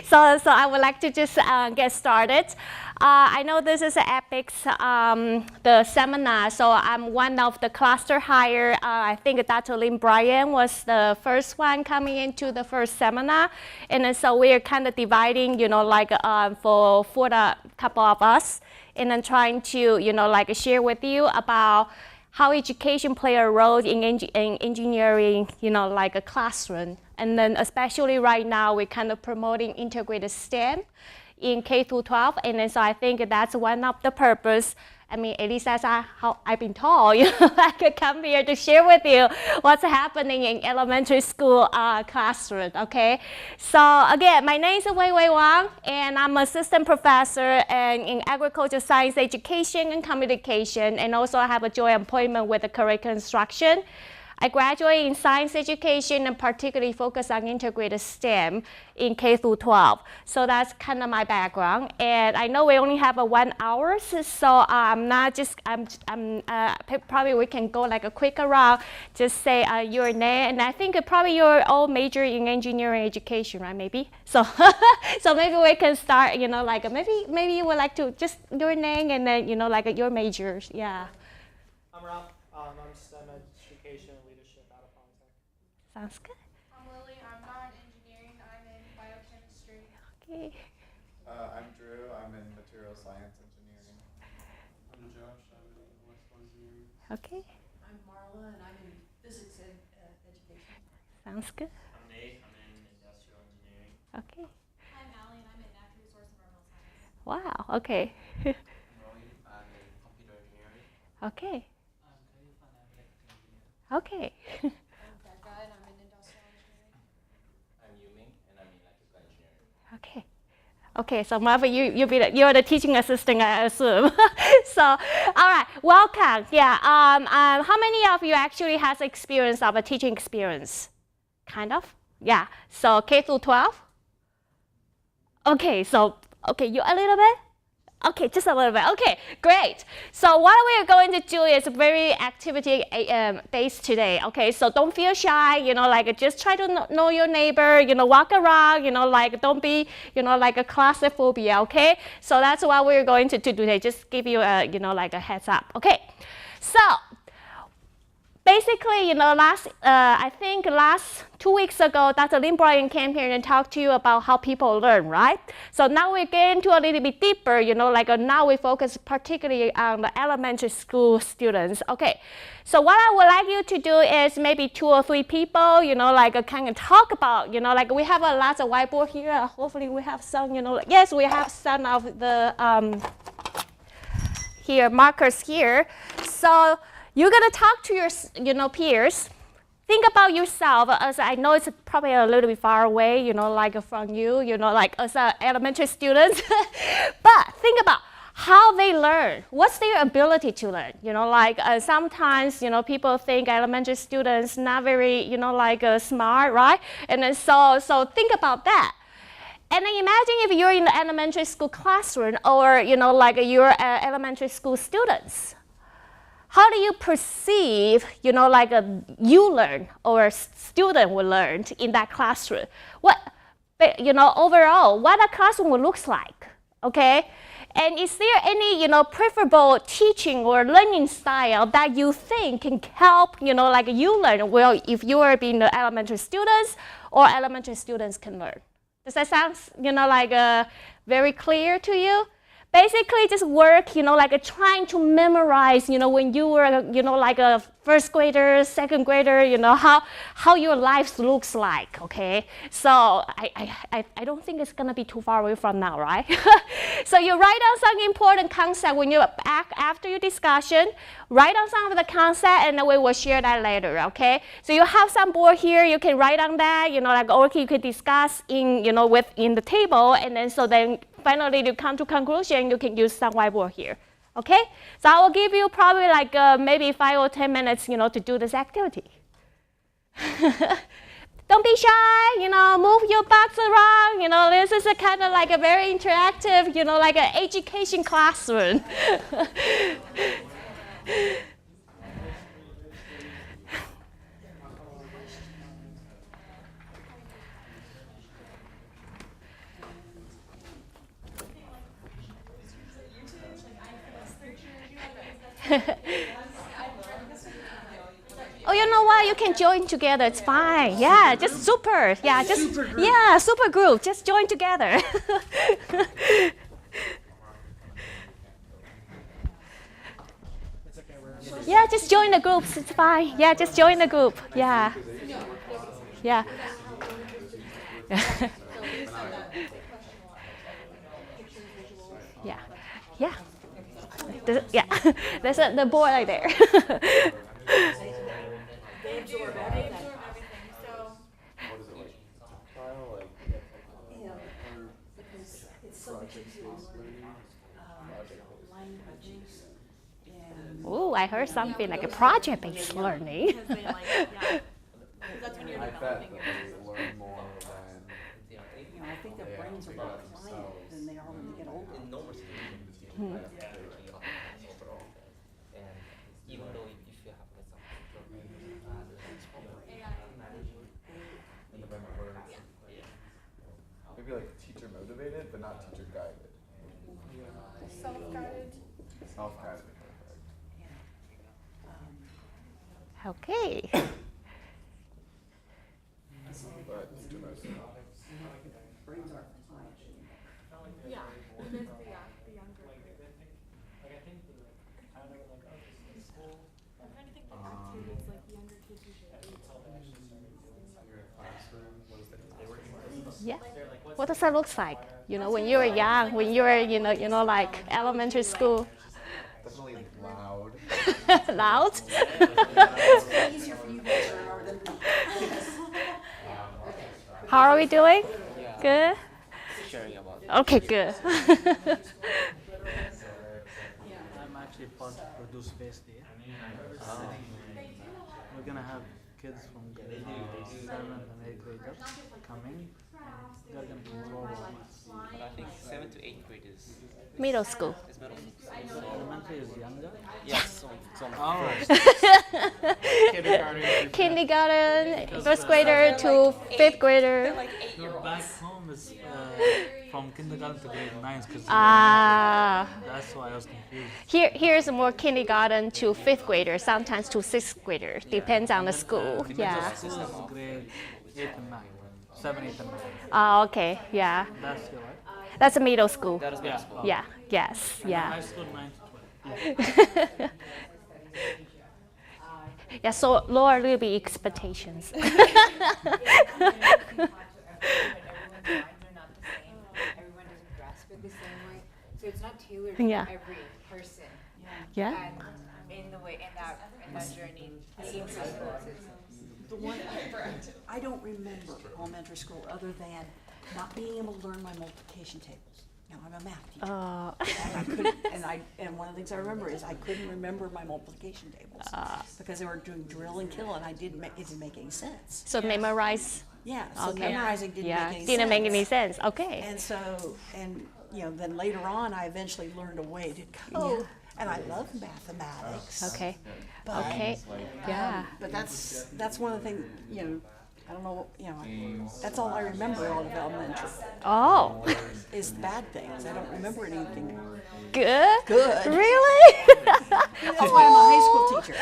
So I would like to just get started. I know this is EPICS, the seminar, so I'm one of the cluster hire. I think Dr. Lynn Bryan was the first one coming into the first seminar. And then so we're kind of dividing, like for the couple of us, and then trying to, like share with you about how education play a role in engineering, like a classroom. And then especially right now, we're kind of promoting integrated STEM in K through 12. And then so I think that's one of the purpose. I mean, at least that's how I've been told, I could come here to share with you what's happening in elementary school classroom, okay? So again, my name is Wei Wang, and I'm assistant professor in agriculture science education and communication, and also I have a joint appointment with the curriculum instruction. I graduated in science education and particularly focus on integrated STEM in K through 12. So that's kind of my background. And I know we only have 1 hour, so probably we can go like a quick around, just say your name. And I think probably you're all major in engineering education, right? Maybe. So, so maybe we can start, like maybe you would like to just your name and then, like your majors. Yeah. I'm Rob. I'm STEM education and leadership out of Polytech. Sounds good. I'm Lily. I'm not in engineering. I'm in biochemistry. Okay. I'm Drew. I'm in material science engineering. I'm Josh. I'm in electrical engineering. Okay. I'm Marla, and I'm in physics and education. Sounds good. I'm Nate. I'm in industrial engineering. Okay. I'm Allie, and I'm in natural resource environmental science. Wow. Okay. I'm Roy. I'm in computer engineering. Okay. I'm Khalif. I'm an engineer. Okay. I'm Becca, and I'm in industrial engineering. I'm Yuming, and I'm in electrical engineering. Okay. Okay, so Marva, you're the teaching assistant, I assume. So, all right, welcome. Yeah. How many of you actually has experience of a teaching experience? Kind of. Yeah. So K through 12. Okay. So you a little bit. Okay, just a little bit. Okay, great. So what we're going to do is very activity based today. Okay, so don't feel shy. Like just try to know your neighbor. Walk around. Like don't be like a claustrophobia. Okay, so that's what we're going to do today. Just give you a like a heads up. Okay, so basically, I think last 2 weeks ago, Dr. Lynn Bryan came here and talked to you about how people learn, right? So now we're getting into a little bit deeper, now we focus particularly on the elementary school students. Okay, so what I would like you to do is maybe 2 or 3 people, kind of talk about, we have a lot of whiteboard here. Hopefully we have some, yes, we have some of the here markers here. So you're going to talk to your, peers. Think about yourself, as I know it's probably a little bit far away, like from you, like as elementary students. But think about how they learn. What's their ability to learn? Sometimes, people think elementary students not very, smart, right? And then so think about that. And then imagine if you're in the elementary school classroom or, your elementary school students. How do you perceive, you learn or student will learn in that classroom? What, overall, what a classroom looks like, okay? And is there any, preferable teaching or learning style that you think can help, you learn well if you are being the elementary students or elementary students can learn? Does that sound, very clear to you? Basically, just work, trying to memorize, when you were, a first grader, second grader, how your life looks like, okay? So I don't think it's going to be too far away from now, right? So you write down some important concept when you're back after your discussion. Write down some of the concept, and then we will share that later, okay? So you have some board here. You can write on that, or you could discuss in, within the table, and then so then finally to come to conclusion, you can use some whiteboard here. Okay? So I will give you probably like maybe 5 or 10 minutes, to do this activity. Don't be shy, move your box around, this is a kind of like a very interactive, like an education classroom. Oh, you know what? You can join together. It's fine. Yeah, just super. Yeah, just yeah, super group. Just join together. Yeah, just join the groups. It's fine. Yeah, just join the group. Yeah. Yeah. Yeah. Yeah. Yeah. There's the board right there. They absorb everything. So What is it like? Trial, like, Because it's so much easier to learn languages and Ooh, I heard something like a project-based learning. because they like, yeah. That's when you're I bet developing that your they learn more than I think their brains are more pliant than they are when they get older. And even though if you have like some maybe like teacher motivated, but not teacher guided. self-guided. Self-guided. Okay. But teacher motivated. Brains aren't pliant. Yeah. Because the younger. Like I think the kind of like in school, I'm trying to think of activities like younger kids usually do. until they actually started doing something. Your classroom, what is the classroom? Yeah. They're like, what's What does that look like? You know, when you were young, when you were, like elementary school. Definitely loud. Loud? It's easier for you guys to learn than me. How are we doing? Yeah. Good? sharing about it. Okay, good. I'm actually part of Produce Space Day. We're gonna have kids from grade 7th and 8th graders coming. They're gonna explore robots. But I think 7th to 8th grade is Middle school. middle school. Elementary is younger. Yes, so Oh, Kindergarten, first grader to fifth grader. no, back home is from kindergarten to grade 9 because Ah. that's why I was confused. Here's more kindergarten to fifth grader, sometimes to sixth grader. Depends on the school. Yeah. School is grade 8 and 9, 7, 8, and 9. Ah, okay. Yeah. That's your right? That's a middle school. that is middle school. Yeah. Yes. High Yeah. school 9 to 12. Yeah. So lower a little bit expectations. Everyone's minds are not the same. Everyone doesn't grasp it the same way. So it's not tailored Yeah. for every person. Yeah. And in the way in that journey, the influences. The one, I don't remember elementary school other than not being able to learn my multiplication tables. Now, I'm a math teacher. And I couldn't, and one of the things I remember is I couldn't remember my multiplication tables because they were doing drill and kill, and it didn't make any sense. So memorize. Yeah, so Okay. memorizing didn't Yeah. make any sense. Didn't make any sense. Okay. And so, then later on, I eventually learned a way to code, and I love mathematics. Okay. But, Okay. Yeah. But that's one of the things, I don't know, that's all I remember out of elementary Oh. is the bad things. I don't remember anything. Good. Good. Really? That's why I'm a high school teacher.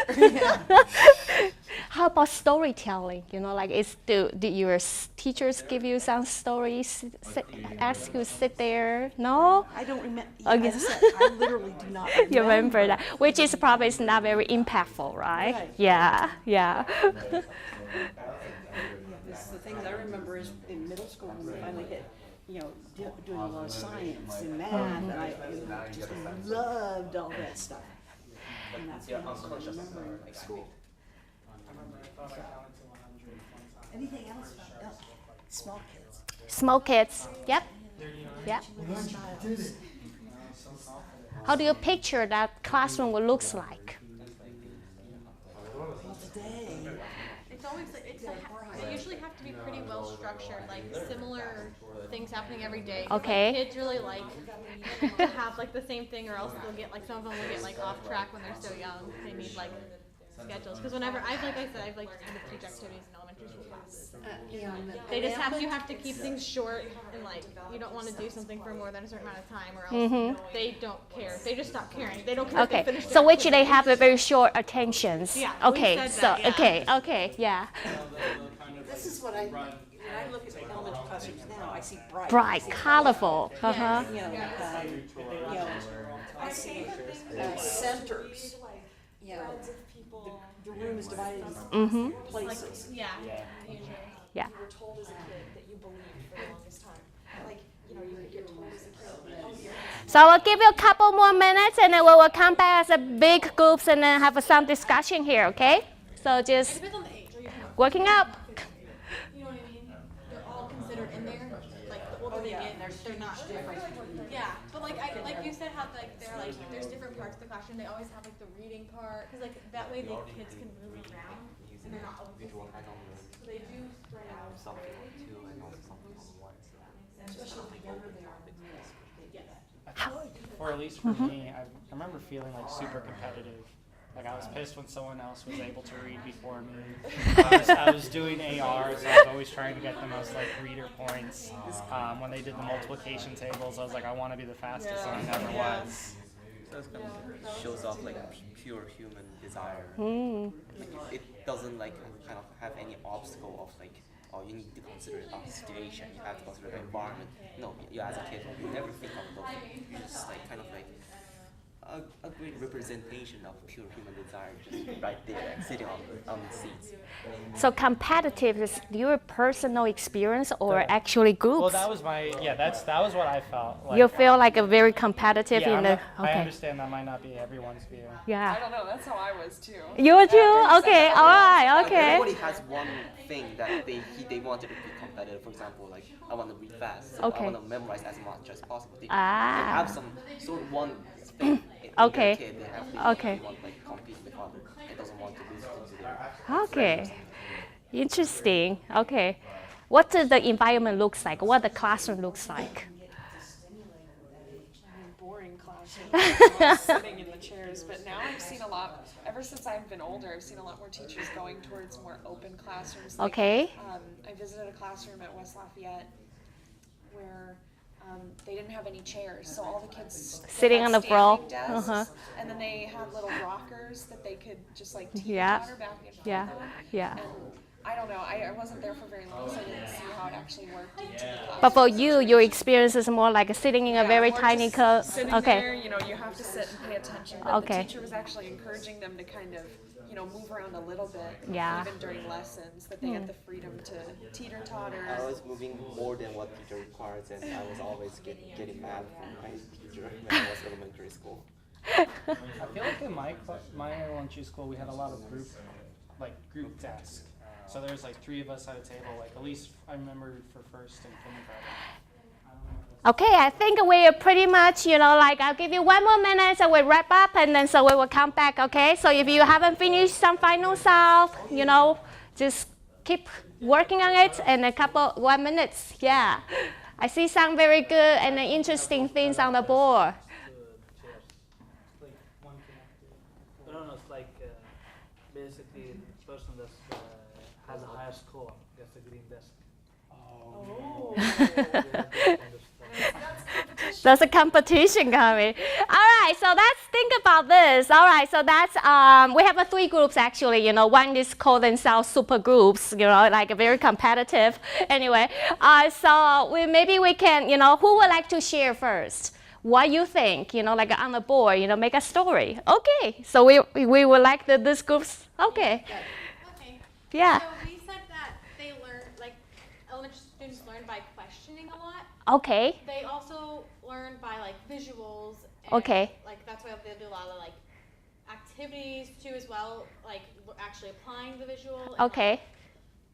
How about storytelling? Do your teachers give you some stories? Ask you to sit there? No. I don't remember. Okay. As I said, I literally do not remember. You remember that, which is probably not very impactful, right? Right. Yeah. Yeah. The things I remember is in middle school when we finally hit, doing a lot of science and math, and I just loved all that stuff. And that's what I was remembering in school. I remember I thought I counted to 100 one time. Anything else? Small kids. Small kids. Yep. Yep. One child. How do you picture that classroom will look like? Well, today, It's always they usually have to be pretty well structured, like similar things happening every day. 'Cause, Okay. Like, kids really like to have like the same thing, or else they'll get some of them will get off track when they're so young. They need schedules. Because whenever I've had to teach activities in elementary school classes. They just have to keep things short and like you don't want to do something for more than a certain amount of time, or else they don't care. They just stop caring. They don't care. Okay. If they finish So their which they activities. have a very short attentions. Yeah, we Okay. said So that, yeah. okay. Yeah. This is what when I look at elementary classrooms now, I see bright. Bright, colorful. Uh-huh. I see centers. The room is divided into places. Yeah. Usually. Yeah. You were told as a kid that you believed for the longest time. Like, you could get told as a kid. So I'll give you a couple more minutes, and then we will come back as a big groups and then have some discussion here. Okay? So just Depends on the age. working up. You know what I mean? They're all considered in there. Like the older they get, they're not different. Yeah, but like you said, how there's different parts of the classroom. They always have like the reading part, because like that way the kids can move around and they're not always. So they do spread out. Something on two and also something on one. Especially the younger they are. I feel like, or at least for me, I remember feeling like super competitive. Like I was pissed when someone else was able to read before me. I was doing ARs, so I was always trying to get the most like reader points. When they did the multiplication tables, I was like, I want to be the fastest, and I never was. So it kind of shows off like pure human desire. Like, it doesn't like kind of have any obstacle of like, oh, you need to consider a situation, you have to consider the environment. No, you as a kid, you never think of those. You just like kind of like a great representation of pure human desire, just right there, and sitting on the seats. So competitive is your personal experience or actually groups? Well, that was that was what I felt. Like, You feel like a very competitive yeah, in the. I understand that might not be everyone's view. Yeah. I don't know, that's how I was too. You too? Okay. All right. Like, Okay. everybody has one thing that they wanted to be competitive. For example, like I want to read fast, so Okay. I want to memorize as much as possible. They Ah. have some sort of one thing. Okay. In their kid, they have Okay. They want like compete with others and doesn't want to lose to their Okay. Interesting. Okay. What does the environment looks like? What the classroom looks like? Boring classroom, sitting in the chairs. But now I've seen a lot, ever since I've been older, I've seen a lot more teachers going towards more open classrooms. Like, Okay. I visited a classroom at West Lafayette where they didn't have any chairs, so all the kids Sitting had on the floor. standing desks, and then they had little rockers that they could just like teeter-totter back and forth. Yeah. Yeah. And I don't know, I wasn't there for very long, so I didn't see how it actually worked into the classroom. But for you, your experience is more like sitting in a very or tiny just sitting Okay. there, you have to sit and pay attention. But Okay. the teacher was actually encouraging them to kind of, move around a little bit, Yeah. even during lessons, that they had the freedom to teeter-totter. I was moving more than what teacher requires, and I was always getting mad from my teacher when I was in elementary school. I feel like in my elementary school we had a lot of group desks. So there's like 3 of us at a table. Like at least I remember for first and kindergarten. Okay, I think we are pretty much, I'll give you 1 more minute so we'll wrap up and then so we will come back, okay? So if you haven't finished some final stuff, just keep working on it and 1 minute, yeah. I see some very good and interesting things on the board. No, it's like basically the person that has a higher score gets a green desk. There's a competition coming. All right, so let's think about this. All right, so that's we have 3 groups actually. One is called themselves super groups. Like very competitive. Anyway, so maybe we can. Who would like to share first? What you think? Like on the board. Make a story. Okay, so we would like this groups. Okay. Okay. Yeah. So we said that they learn, like elementary students learn by questioning a lot. Okay. They also learn by like visuals. And, Okay. Like that's why they do a lot of like activities too as well, like actually applying the visual. And, Okay.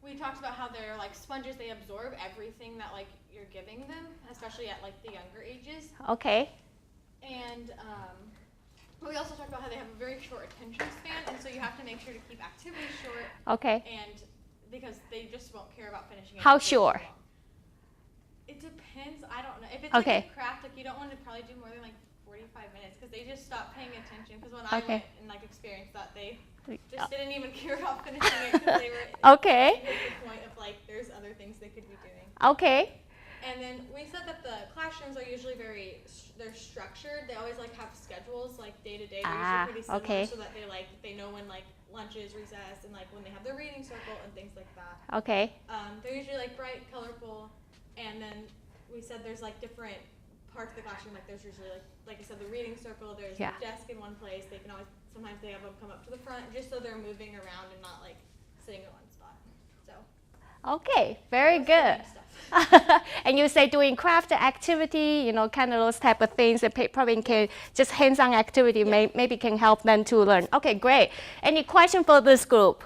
we talked about how they're like sponges. They absorb everything that like you're giving them, especially at like the younger ages. Okay. And we also talked about how they have a very short attention span, and so you have to make sure to keep activities short. Okay. And because they just won't care about finishing it. How short? It depends. I don't know. If it's Okay. like a craft, like you don't want to probably do more than like 45 minutes because they just stopped paying attention. Because when I went and like experienced that, they just didn't even care about finishing it because they were Okay. at the point of like there's other things they could be doing. Okay. And then we said that the classrooms are usually they're structured. They always like have schedules like day to day. They're usually pretty similar okay. so that they know when like lunch is, recess, and like when they have their reading circle and things like that. Okay. They're usually like bright, colorful, and then we said there's like different parts of the classroom. Like there's usually like I said, the reading circle. There's a desk in one place. They can always sometimes they have them come up to the front just so they're moving around and not like sitting in one spot. So. Okay, very good. And you say doing craft activity, you know, kind of those type of things that probably can just hands-on activity maybe can help them to learn. Okay, great. Any question for this group?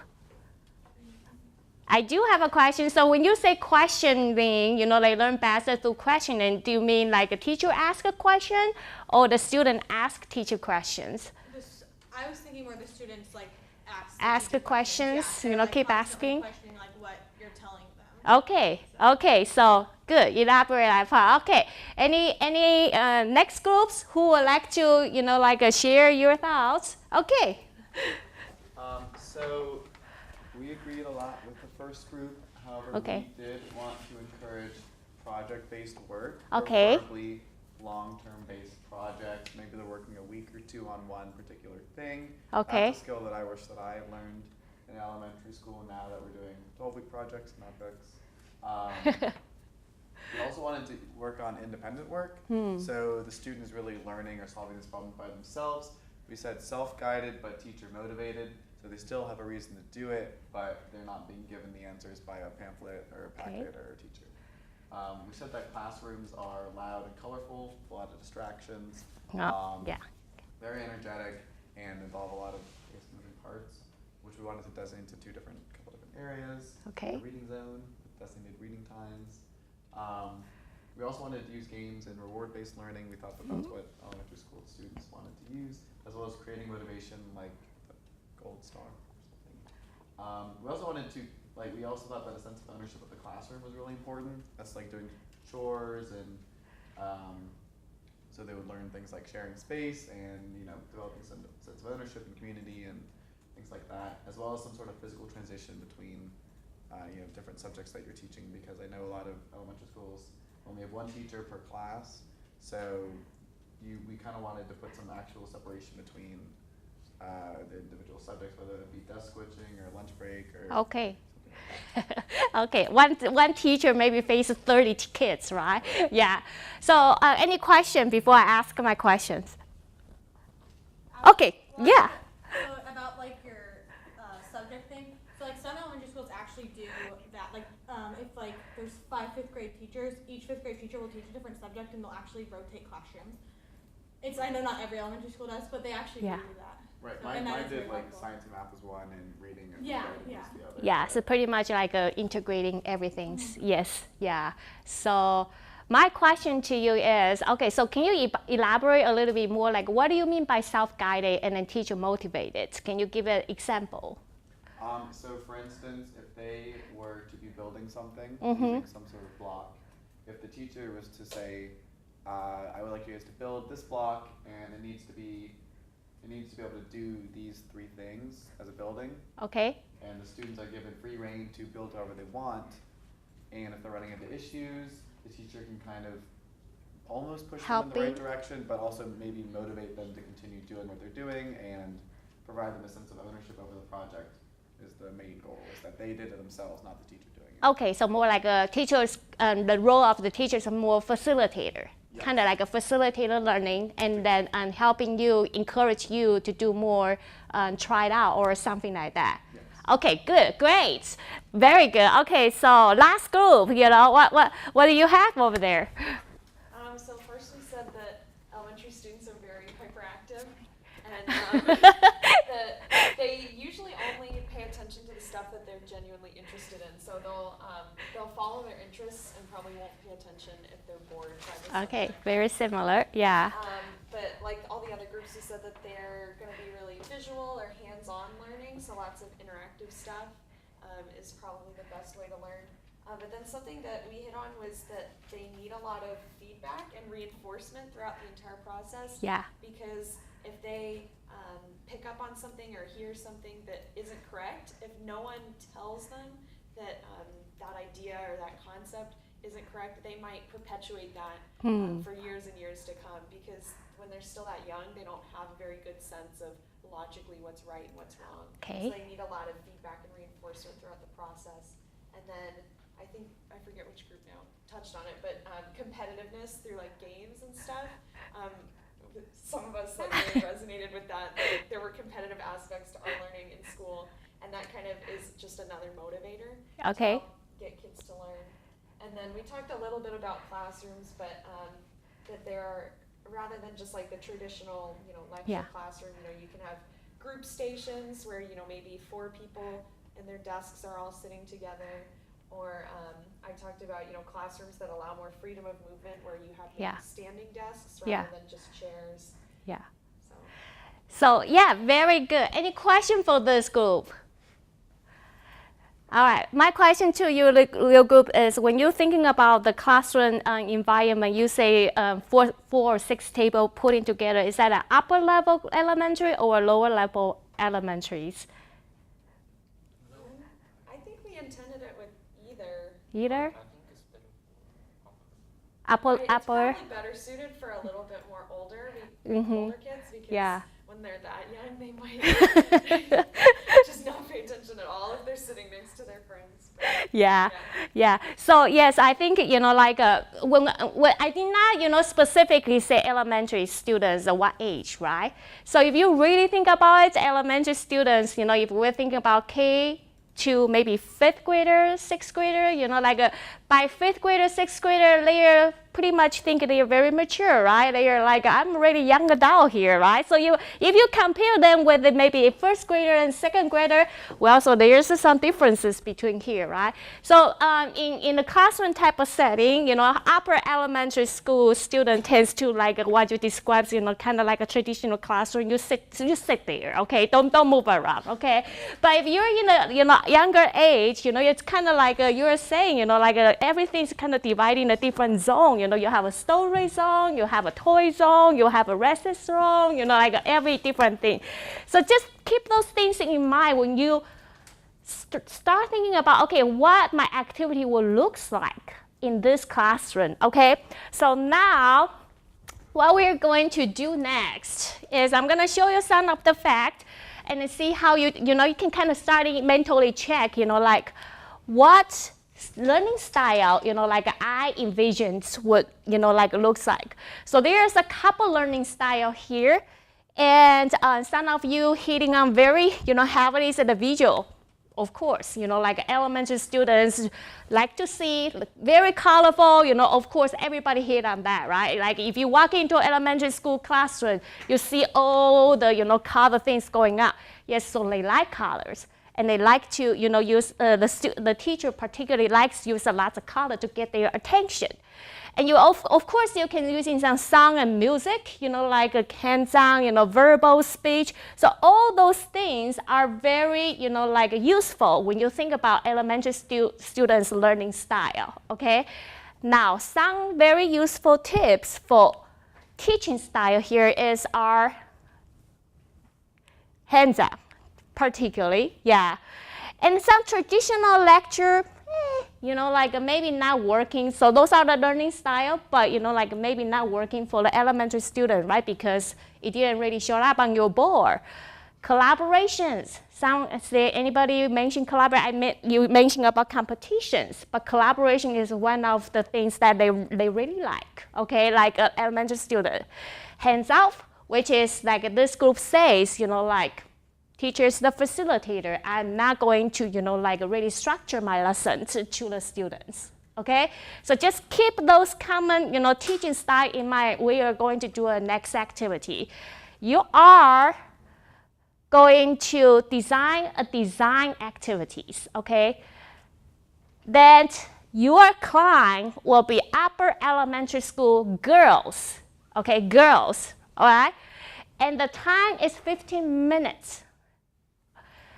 I do have a question. So when you say questioning, you know, they learn faster through questioning, do you mean like a teacher ask a question or the student ask teacher questions? I was thinking more the students like ask the questions, yeah, you know, like keep asking. Questioning like what you're telling them. Okay, okay, so good, elaborate that part. Okay, any next groups who would like to, you know, like share your thoughts? Okay. So we agreed a lot with the first group. However, we did want to encourage project-based work, preferably long-term based projects. Maybe they're working a week or two on one particular thing. Okay. That's a skill that I wish that I had learned in elementary school now that we're doing 12-week projects, not books. We also wanted to work on independent work. So the student is really learning or solving this problem by themselves. We said self-guided but teacher motivated. So they still have a reason to do it, but they're not being given the answers by a pamphlet or a packet or a teacher. We said that classrooms are loud and colorful, a lot of distractions, very energetic, and involve a lot of moving parts, which we wanted to designate into couple different areas. Okay. The reading zone, designated reading times. We also wanted to use games and reward-based learning. We thought that that's what elementary school students wanted to use, as well as creating motivation like the gold star or something. We also wanted to, we also thought that a sense of ownership of the classroom was really important. That's like doing chores and so they would learn things like sharing space and, you know, developing some sense of ownership and community and things like that, as well as some sort of physical transition between you know, different subjects that you're teaching, because I know a lot of elementary schools only have one teacher per class, so we kind of wanted to put some actual separation between the individual subjects, whether it be desk switching or lunch break or okay. Okay, one teacher maybe faces 30 kids, right? Yeah. So any question before I ask my questions? Okay, yeah. So about like your subject thing, so like some elementary schools actually do that. Like if like there's 5 fifth grade teachers, each 5th grade teacher will teach a different subject and they'll actually rotate classrooms. I know not every elementary school does, but they actually do that. Right, So, mine did like helpful. science and math was one and reading and Yeah, writing was the other. Yeah, so pretty much like integrating everything. Yes, yeah. So my question to you is, okay, so can you elaborate a little bit more, like what do you mean by self-guided and then teacher motivated? Can you give an example? So for instance, if they were to be building something using some sort of block, if the teacher was to say, I would like you guys to build this block and it needs to be able to do these 3 things as a building. Okay. And the students are given free reign to build however they want. And if they're running into issues, the teacher can kind of almost push them in the right direction, but also maybe motivate them to continue doing what they're doing and provide them a sense of ownership over the project is the main goal, is that they did it themselves, not the teacher doing it. Okay, so more like a teacher's, the role of the teacher is more facilitator. Kind of like a facilitator learning and then helping you, encourage you to do more, try it out or something like that. Yes. Okay, good, great, very good. Okay, so last group, you know, what do you have over there? So first we said that elementary students are very hyperactive and that they usually only pay attention to the stuff that they're genuinely interested in. So they'll follow their interests and probably won't pay attention if they're bored by the subject. Okay, very similar, yeah. But like all the other groups, we said that they're going to be really visual or hands-on learning, so lots of interactive stuff is probably the best way to learn. But then something that we hit on was that they need a lot of feedback and reinforcement throughout the entire process. Yeah. Because if they pick up on something or hear something that isn't correct, if no one tells them that that idea or that concept isn't correct, they might perpetuate that for years and years to come, because when they're still that young, they don't have a very good sense of logically what's right and what's wrong. Okay. So they need a lot of feedback and reinforcement throughout the process. And then I think, I forget which group now touched on it, but competitiveness through like games and stuff. Some of us like really resonated with that. Like, there were competitive aspects to our learning in school, and that kind of is just another motivator Okay. to help get kids to learn. And then we talked a little bit about classrooms, but that there are, rather than just like the traditional, lecture classroom, you can have group stations where, maybe 4 people and their desks are all sitting together. Or I talked about, classrooms that allow more freedom of movement, where you have maybe standing desks rather than just chairs. Yeah. So yeah, very good. Any question for this group? All right, my question to you, your group, is when you're thinking about the classroom environment, you say 4 or 6 tables putting together. Is that an upper level elementary or a lower level elementaries? I think we intended it with either. Either? It's Upper. probably better suited for a little bit more older kids, because when they're that young, they might just not pay attention at all if they're sitting next to their friends. Yeah. So yes, I think when I did not specifically say elementary students what age, right? So if you really think about it, elementary students, if we're thinking about K to maybe 5th grader, 6th grader, by 5th grader, 6th grader, they're pretty much think they're very mature, right? They're like, I'm already young adult here, right? So if you compare them with maybe a 1st grader and 2nd grader, well, so there's some differences between here, right? So in the classroom type of setting, upper elementary school student tends to like what you described, kind of like a traditional classroom. You sit there, okay? Don't move around, okay? But if you're in a younger age, it's kind of like you were saying, everything's kind of divided in a different zone. You have a story zone, you have a toy zone, you have a recess zone, every different thing. So just keep those things in mind when you start thinking about, okay, what my activity will look like in this classroom, okay? So now, what we're going to do next is I'm going to show you some of the facts and see how you can kind of start mentally check, what learning style, I envisioned would, looks like. So there's a couple learning style here, and some of you hitting on very, heavily is the visual, of course, elementary students like to see very colorful, of course, everybody hit on that, right? Like if you walk into an elementary school classroom, you see all the, color things going on. Yes, so they like colors. And they like to, use, the teacher particularly likes to use a lot of color to get their attention. And you, of course, you can use in some song and music, like a hands-on, verbal speech. So all those things are very, useful when you think about elementary students' learning style, okay? Now, some very useful tips for teaching style here is our hands-on. Particularly, and some traditional lecture, maybe not working. So those are the learning style, but maybe not working for the elementary student, right? Because it didn't really show up on your board. Collaborations. Anybody mention collaborate? You mentioned about competitions, but collaboration is one of the things that they really like. Okay, like an elementary student. Hands off, which is like this group says, teacher is the facilitator. I'm not going to, really structure my lesson to the students, okay? So just keep those common, teaching style in mind. We are going to do a next activity. You are going to design activities, okay? Then your client will be upper elementary school girls, okay, girls, all right? And the time is 15 minutes.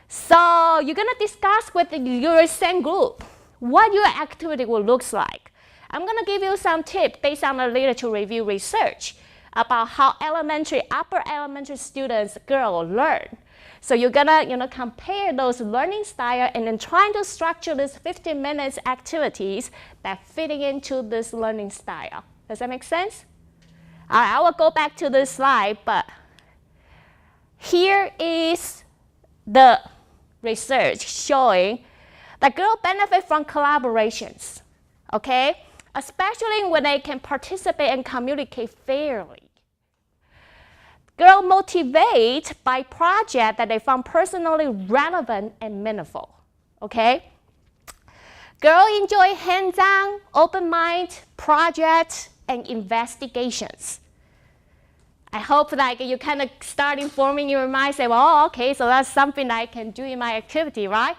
So you're going to discuss with your same group, what your activity will look like. I'm going to give you some tips based on the literature review research about how upper elementary students, girls, learn. So you're gonna, compare those learning style and then trying to structure these 15 minutes activities that fitting into this learning style. Does that make sense? All right, I will go back to this slide, but here is the research showing that girls benefit from collaborations, okay? Especially when they can participate and communicate fairly. Girls motivate by projects that they found personally relevant and meaningful, okay? Girls enjoy hands-on, open-mind projects and investigations. I hope that you kind of start informing your mind, say, well, okay, so that's something I can do in my activity, right?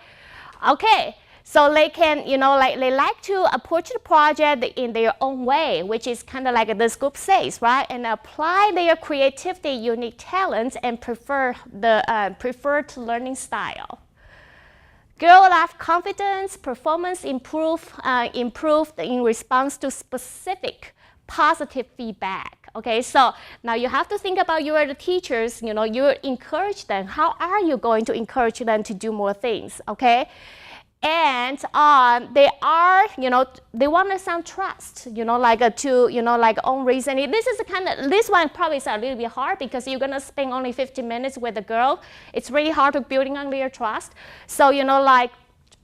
Okay, so they can, they like to approach the project in their own way, which is kind of like this group says, right? And apply their creativity, unique talents, and preferred learning style. Girls have confidence, performance improved in response to specific positive feedback. Okay, so now you have to think about you are the teachers, you encourage them. How are you going to encourage them to do more things, okay? And they are, they want some trust, own reasoning. This one probably is a little bit hard because you're gonna spend only 15 minutes with a girl. It's really hard to building on their trust. So,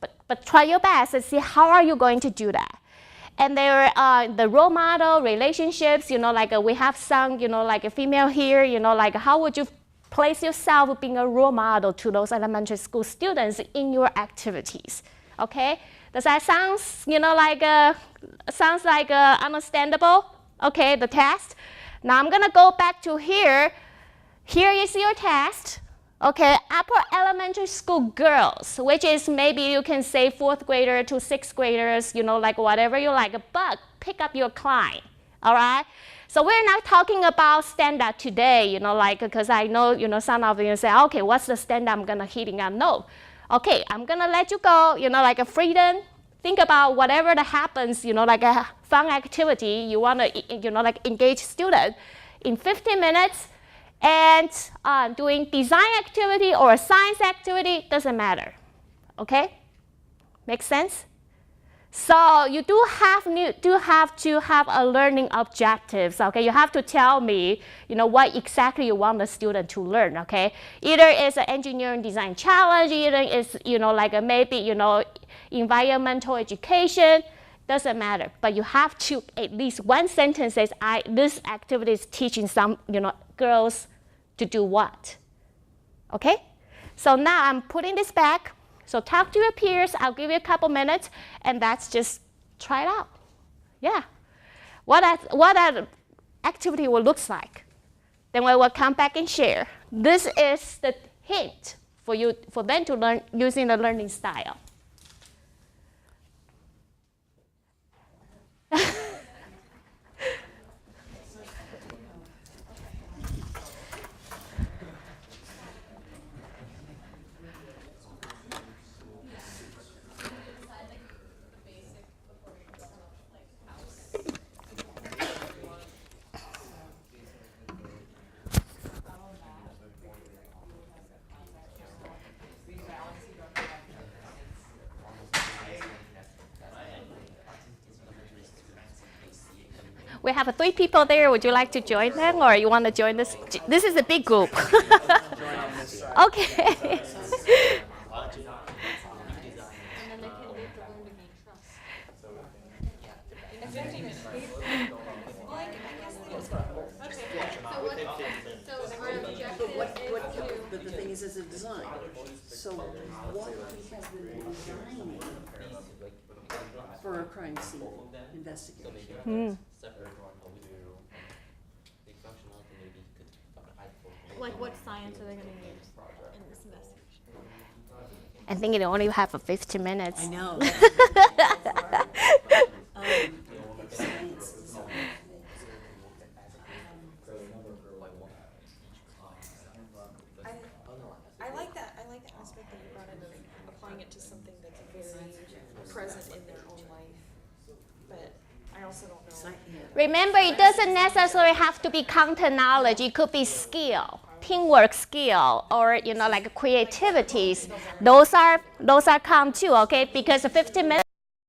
but try your best and see how are you going to do that. And there are the role model relationships, we have some, a female here, how would you place yourself being a role model to those elementary school students in your activities, okay? Does that sound, understandable? Okay, the test. Now I'm gonna go back to here. Here is your test. Okay, upper elementary school girls, which is maybe you can say 4th grader to 6th graders, whatever you like, but pick up your client, all right? So we're not talking about standard today, because I know, some of you say, okay, what's the standard I'm gonna hitting on? No. Okay, I'm gonna let you go, a freedom. Think about whatever that happens, a fun activity you wanna, engage students in 15 minutes. And doing design activity or a science activity, doesn't matter, okay? Makes sense? So you do have to have a learning objectives, okay? You have to tell me, what exactly you want the student to learn, okay? Either it's an engineering design challenge, either it's, maybe, environmental education, doesn't matter. But you have to, at least one sentence says, this activity is teaching some, girls to do what, okay? So now I'm putting this back. So talk to your peers. I'll give you a couple minutes, and that's just try it out. Yeah. What that activity will look like. Then we will come back and share. This is the hint for them to learn using the learning style. We have 3 people there. Would you like to join them, or you want to join this? This is a big group. Okay. But the thing is, it's a design. So what we have been designing for a crime scene investigation. Like what science are they going to use in this investigation? I think it only have 15 minutes. I know. I like that aspect that you brought in of applying it to something that's very present in also don't know. Remember, it doesn't necessarily have to be content knowledge. It could be skill, teamwork skill, or like creativities. Those are come too, okay? Because 15 minutes.